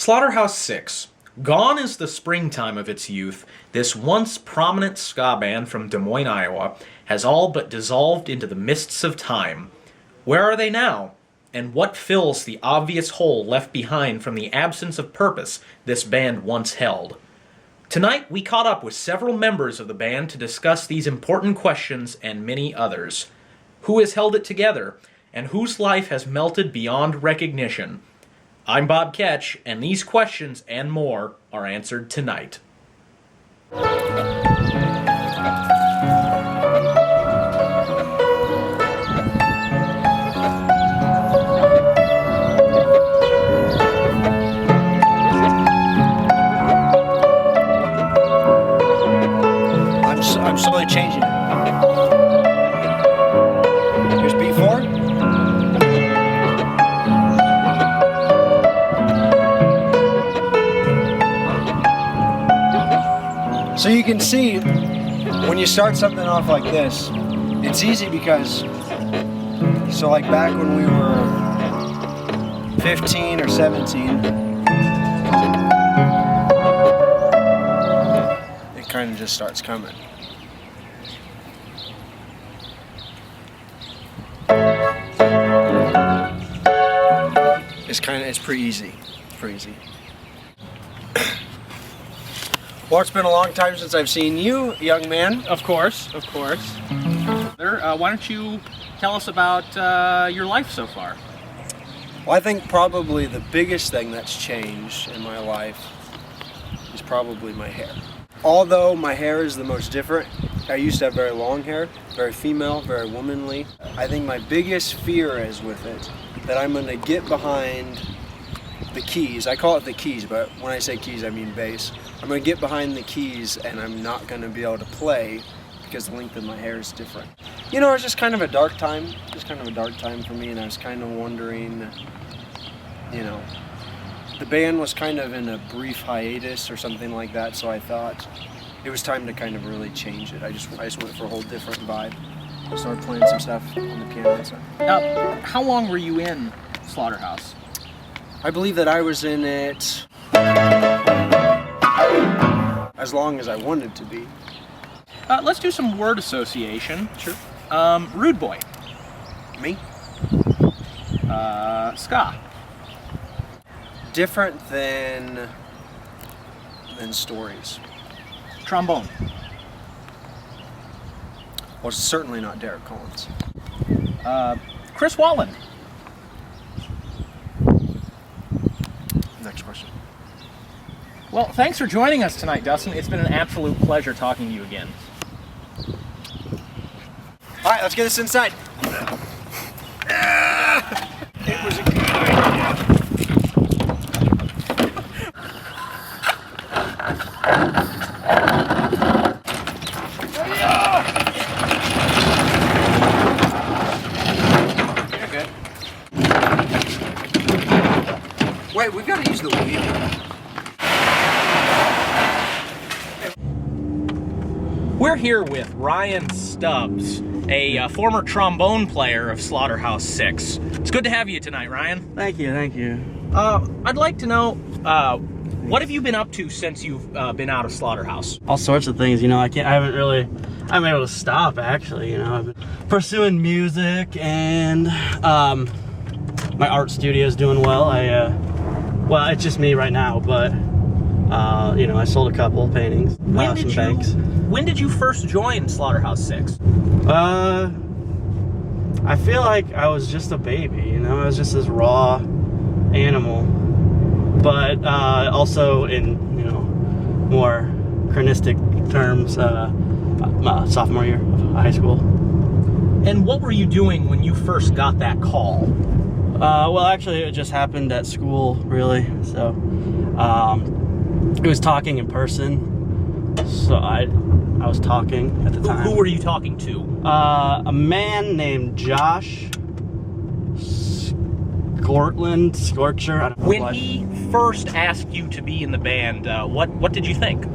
Slaughterhouse 6. Gone is the springtime of its youth, this once prominent ska band from Des Moines, Iowa, has all but dissolved into the mists of time. Where are they now? And what fills the obvious hole left behind from the absence of purpose this band once held? Tonight, we caught up with several members of the band to discuss these important questions and many others. Who has held it together, and whose life has melted beyond recognition? I'm Bob Ketch, and these questions and more are answered tonight. I'm slowly changing. Here's B4. So you can see when you start something off like this, it's easy because, so like back when we were 15 or 17, it kind of just starts coming. It's pretty easy. It's pretty easy. Well, it's been a long time since I've seen you, young man. Of course. Why don't you tell us about your life so far? Well, I think probably the biggest thing that's changed in my life is probably my hair. Although my hair is the most different, I used to have very long hair, very female, very womanly. I think my biggest fear is with it, that I'm going to get behind the keys. I call it the keys, but when I say keys, I mean bass. I'm going to get behind the keys and I'm not going to be able to play because the length of my hair is different. You know, it's just kind of a dark time. For me, and I was kind of wondering, you know, the band was kind of in a brief hiatus or something like that, so I thought it was time to kind of really change it. I just went for a whole different vibe. I started playing some stuff on the piano and stuff. How long were you in Slaughterhouse? I believe that I was in it as long as I wanted to be. Let's do some word association. Sure. Rude boy. Me? Ska. Different than stories. Trombone. Well, it's certainly not Derek Collins. Chris Wallen. Next question. Well, thanks for joining us tonight, Dustin. It's been an absolute pleasure talking to you again. All right, let's get this inside. It was a good idea. You're good. Wait, we've got to use the wheel. We're here with Ryan Stubbs, a former trombone player of Slaughterhouse 6. It's good to have you tonight, Ryan. Thank you. I'd like to know, what have you been up to since you've been out of Slaughterhouse? All sorts of things, you know. I haven't been able to stop, actually, you know. I've been pursuing music, and my art studio is doing well. Well, it's just me right now, but you know, I sold a couple paintings, some banks. When did you first join Slaughterhouse 6? I feel like I was just a baby, you know. I was just this raw animal, but also in, you know, more chronistic terms, sophomore year of high school. And what were you doing when you first got that call? Well, actually, it just happened at school, really. So it was talking in person. So I was talking at the time. Who were you talking to? A man named Josh Scorcher. I don't know when he first asked you to be in the band, what did you think? I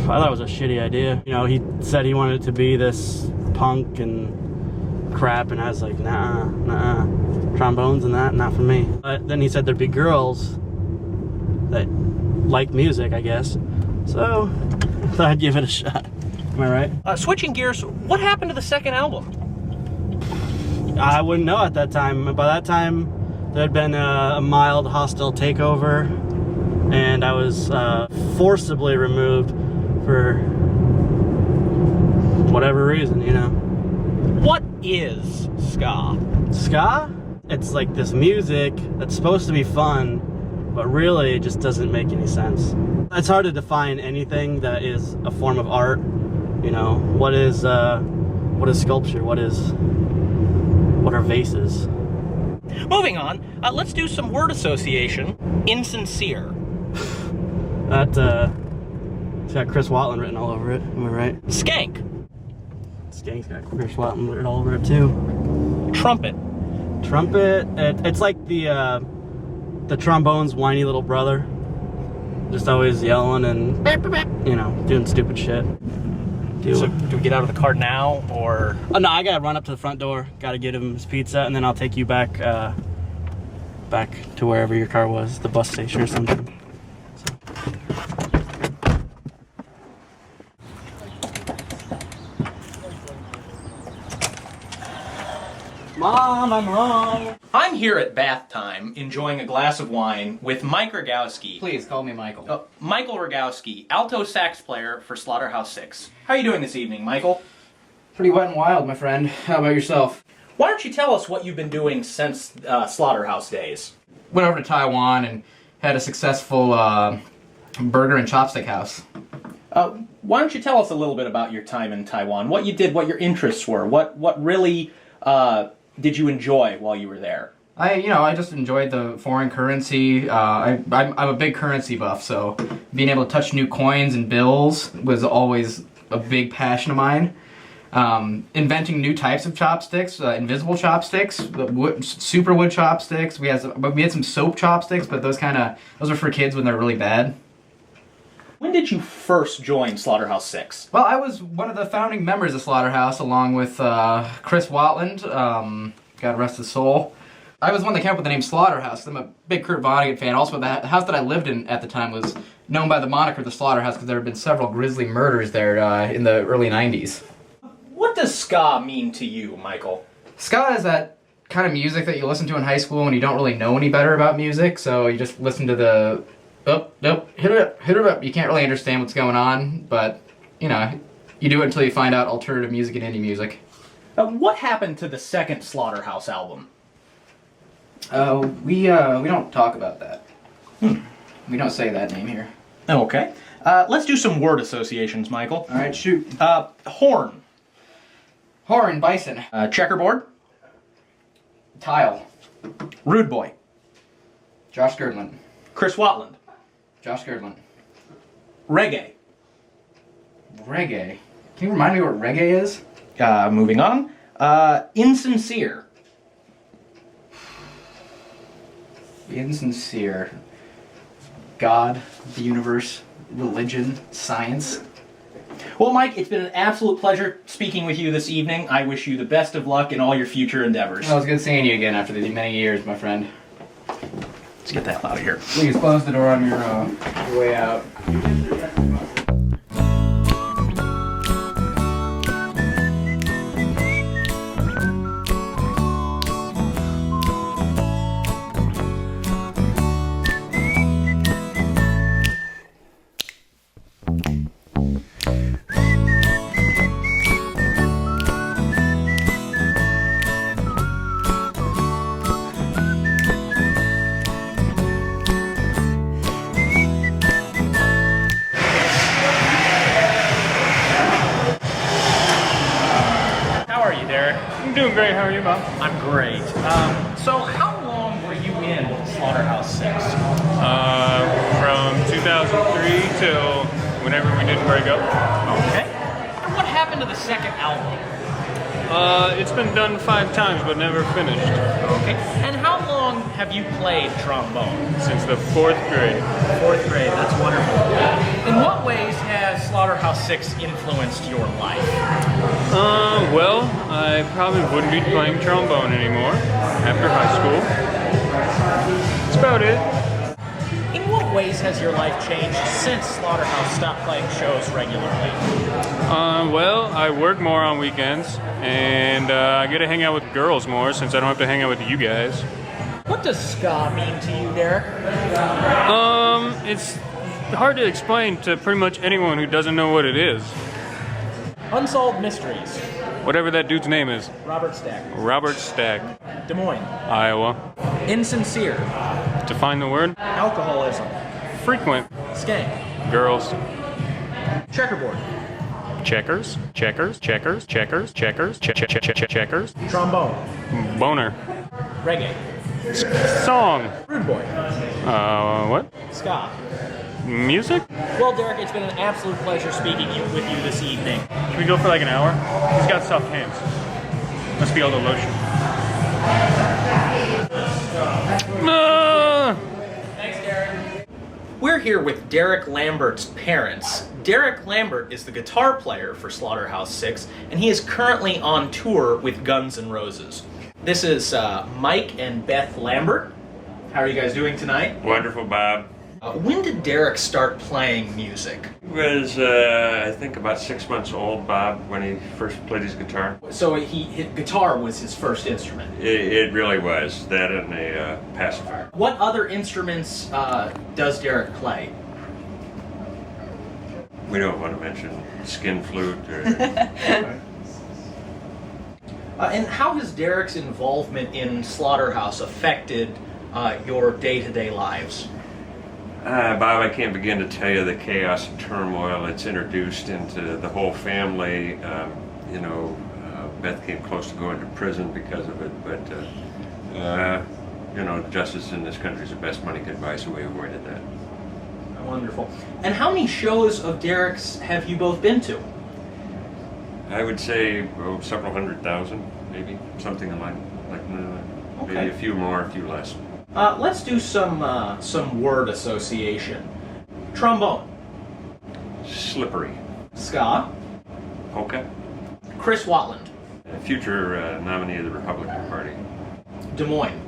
thought it was a shitty idea. You know, he said he wanted it to be this punk and crap, and I was like, nah, trombones and that, not for me. But then he said there'd be girls that like music, I guess. So I thought I'd give it a shot. Am I right? Switching gears, what happened to the second album? I wouldn't know at that time. By that time, there had been a mild hostile takeover, and I was forcibly removed for whatever reason, you know. What is ska? Ska? It's like this music that's supposed to be fun, but really it just doesn't make any sense. It's hard to define anything that is a form of art. You know, what is sculpture? What are vases? Moving on, let's do some word association. Insincere. It's got Chris Watland written all over it. Am I right? Skank. Skank's got Chris Watland written all over it too. Trumpet. Trumpet. It's like the trombone's whiny little brother, just always yelling and doing stupid shit. So do we get out of the car now, or? Oh no, I gotta run up to the front door. Gotta get him his pizza, and then I'll take you back to wherever your car was, the bus station or something. Mom, I'm home. I'm here at bath time, enjoying a glass of wine with Mike Rogowski. Please call me Michael. Michael Rogowski, alto sax player for Slaughterhouse 6. How are you doing this evening, Michael? Pretty wet and wild, my friend. How about yourself? Why don't you tell us what you've been doing since Slaughterhouse days? Went over to Taiwan and had a successful burger and chopstick house. Why don't you tell us a little bit about your time in Taiwan? What you did, what your interests were, what really did you enjoy while you were there? I just enjoyed the foreign currency. I'm a big currency buff, so being able to touch new coins and bills was always a big passion of mine. Inventing new types of chopsticks, invisible chopsticks, super wood chopsticks. We had some soap chopsticks, but those are for kids when they're really bad. When did you first join Slaughterhouse 6? Well, I was one of the founding members of Slaughterhouse, along with Chris Watland, God rest his soul. I was the one that came up with the name Slaughterhouse. I'm a big Kurt Vonnegut fan. Also, the house that I lived in at the time was known by the moniker the Slaughterhouse because there had been several grisly murders there in the early 90s. What does ska mean to you, Michael? Ska is that kind of music that you listen to in high school when you don't really know any better about music, so you just listen to the hit it up. You can't really understand what's going on, but you do it until you find out alternative music and indie music. What happened to the second Slaughterhouse album? We don't talk about that. We don't say that name here. Okay. Let's do some word associations, Michael. All right, shoot. Horn. Horn, bison. Checkerboard. Tile. Rude Boy. Josh Girdland. Chris Watland. Josh Girdland. Reggae. Reggae. Can you remind me what reggae is? Moving on. Insincere. Insincere. God, the universe, religion, science. Well, Mike, it's been an absolute pleasure speaking with you this evening. I wish you the best of luck in all your future endeavors. Well, it was good seeing you again after these many years, my friend. Let's get the hell out of here. Please close the door on your way out. I'm doing great. How are you, Bob? I'm great. So how long were you in Slaughterhouse 6? From 2003 till whenever we didn't break up. Okay. And what happened to the second album? It's been done 5 times, but never finished. Okay. And how long have you played trombone? Since the 4th grade. 4th grade. That's wonderful. In what ways has Slaughterhouse 6 influenced your life? Well, I probably wouldn't be playing trombone anymore after high school. That's about it. In what what ways has your life changed since Slaughterhouse stopped playing shows regularly? Well, I work more on weekends, and I get to hang out with girls more since I don't have to hang out with you guys. What does ska mean to you, Derek? It's hard to explain to pretty much anyone who doesn't know what it is. Unsolved Mysteries. Whatever that dude's name is. Robert Stack. Robert Stack, Des Moines. Iowa. Insincere. Define the word. Alcoholism. Frequent. Skank. Girls. Checkerboard. Checkers. Checkers. Checkers. Checkers. Checkers. Checkers. Trombone. Boner. Reggae. Song. Rude Boy. What? Ska. Music? Well, Derek, it's been an absolute pleasure speaking with you this evening. Can we go for like an hour? He's got soft hands. Must be all the lotion. Thanks, Derek. We're here with Derek Lambert's parents. Derek Lambert is the guitar player for Slaughterhouse 6, and he is currently on tour with Guns N' Roses. This is Mike and Beth Lambert. How are you guys doing tonight? Wonderful, Bob. When did Derek start playing music? He was, I think, about 6 months old, Bob, when he first played his guitar. So guitar was his first instrument. It really was. That and a pacifier. What other instruments does Derek play? We don't want to mention skin flute or... And how has Derek's involvement in Slaughterhouse affected your day-to-day lives? Bob, I can't begin to tell you the chaos and turmoil it's introduced into the whole family. Beth came close to going to prison because of it, but, justice in this country is the best money could buy, so we avoided that. Wonderful. And how many shows of Derek's have you both been to? I would say several 100,000, maybe, something like maybe Okay. a few more, a few less. Let's do some word association. Trombone. Slippery. Ska. Polka. Chris Watland. Future nominee of the Republican Party. Des Moines.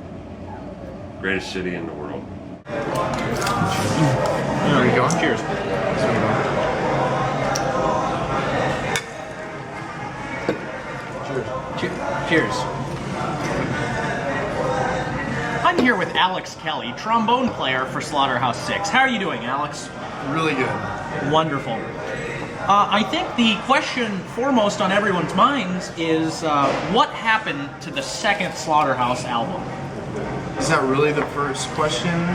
Greatest city in the world. There you go. Cheers. Cheers. I'm here with Alex Kelly, trombone player for Slaughterhouse 6. How are you doing, Alex? Really good. Wonderful. I think the question foremost on everyone's minds is what happened to the second Slaughterhouse album? Is that really the first question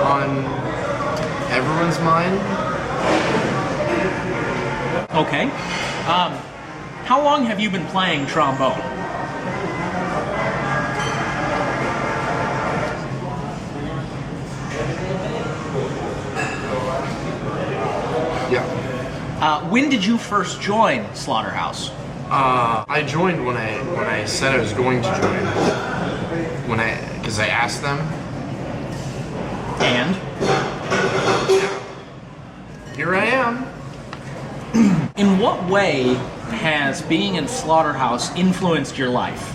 on everyone's mind? Okay. How long have you been playing trombone? Yeah. When did you first join Slaughterhouse? I joined when I said I was going to join. Because I asked them. And? Here I am. In what way has being in Slaughterhouse influenced your life?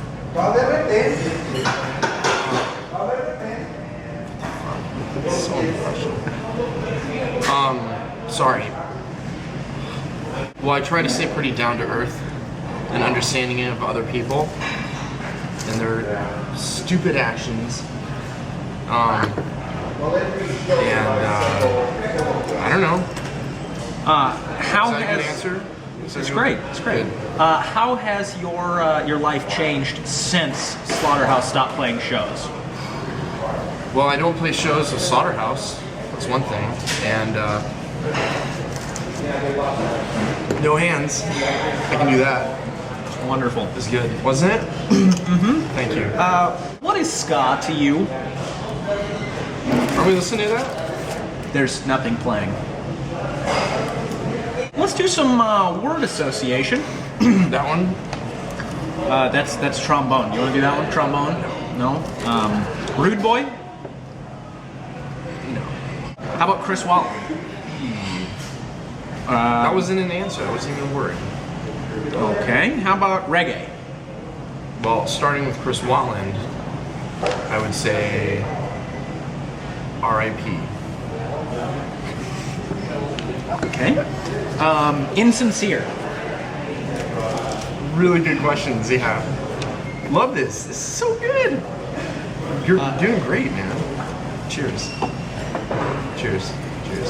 Sorry. Well, I try to stay pretty down to earth and understanding of other people and their stupid actions. I don't know. How Is that a good has answer? it's great. It's great. Good. How has your life changed since Slaughterhouse stopped playing shows? Well, I don't play shows with Slaughterhouse. That's one thing. And no hands. I can do that. Wonderful. It's good, wasn't it? Mm-hmm. Thank you. What is ska to you? Are we listening to that? There's nothing playing. Let's do some word association. That one? That's trombone. You want to do that one? Trombone? No. Rude boy? No. How about Chris Waller? That wasn't an answer. That wasn't even a word. Okay. How about reggae? Well, starting with Chris Watland, I would say R.I.P. Okay. Insincere. Really good questions, yeah. Love this. This is so good. You're doing great, man. Cheers. Cheers. Cheers.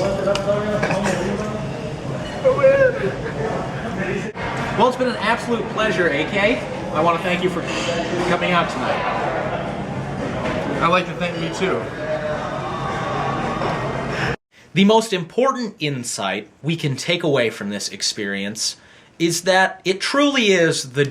Well, it's been an absolute pleasure, AK. I want to thank you for coming out tonight. I'd like to thank you too. The most important insight we can take away from this experience is that it truly is the